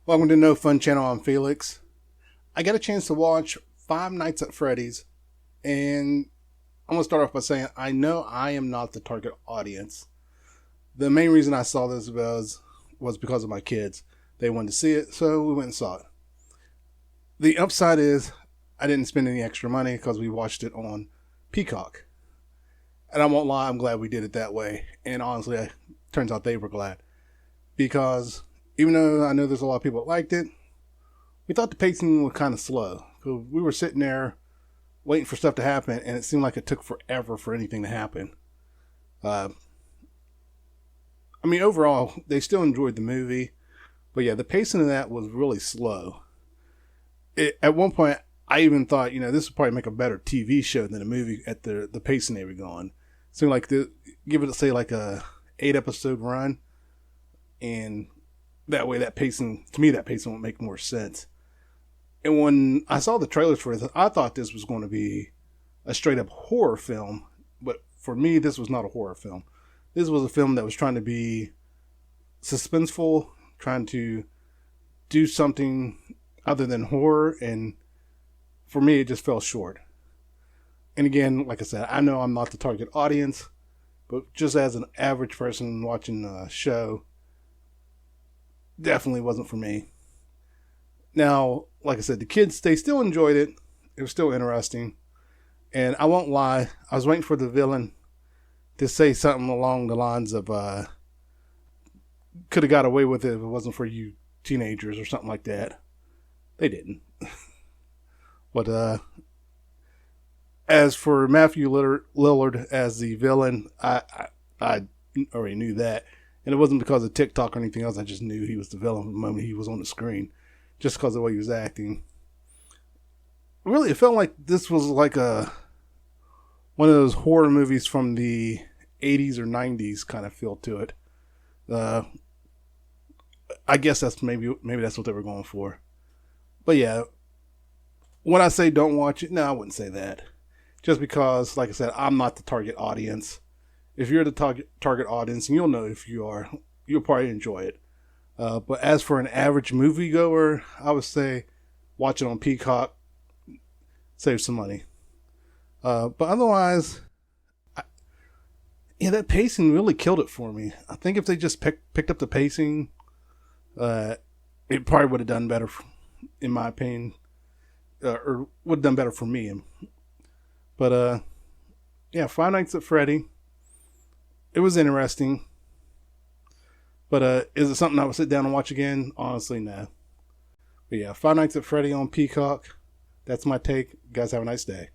Welcome to No Fun Channel. I'm Felix. I got a chance to watch Five Nights at Freddy's, and I'm going to start off by saying I know I am not the target audience. The main reason I saw this was because of my kids. They wanted to see it, so we went and saw it. The upside is I didn't spend any extra money because we watched it on Peacock. And I won't lie, I'm glad we did it that way. And honestly, it turns out they were glad. Because even though I know there's a lot of people that liked it, we thought the pacing was kind of slow. So we were sitting there waiting for stuff to happen, and it seemed like it took forever for anything to happen. Overall, they still enjoyed the movie. But yeah, the pacing of that was really slow. At one point, I even thought, this would probably make a better TV show than a movie at the pacing they were going. It seemed like give it, say, like a 8-episode run. And that way, that pacing would make more sense. And when I saw the trailers for this, I thought this was going to be a straight up horror film. But for me, this was not a horror film. This was a film that was trying to be suspenseful, trying to do something other than horror. And for me, it just fell short. And again, like I said, I know I'm not the target audience, but just as an average person watching a show, definitely wasn't for me. Now, like I said, the kids, they still enjoyed it. It was still interesting. And I won't lie, I was waiting for the villain to say something along the lines of, could have got away with it if it wasn't for you teenagers or something like that. They didn't. But as for Matthew Lillard as the villain, I already knew that. And it wasn't because of TikTok or anything else. I just knew he was the villain the moment he was on the screen. Just because of the way he was acting. Really, it felt like this was like one of those horror movies from the 80s or 90s kind of feel to it. I guess that's maybe that's what they were going for. But yeah, when I say don't watch it, no, I wouldn't say that. Just because, like I said, I'm not the target audience. If you're the target audience, and you'll know if you are, you'll probably enjoy it. But as for an average moviegoer, I would say watch it on Peacock. Save some money. But otherwise, that pacing really killed it for me. I think if they just picked up the pacing, it probably would have done better, in my opinion. Or would have done better for me. But, Five Nights at Freddy. It was interesting. But is it something I would sit down and watch again? Honestly, no. But yeah, Five Nights at Freddy on Peacock. That's my take. You guys have a nice day.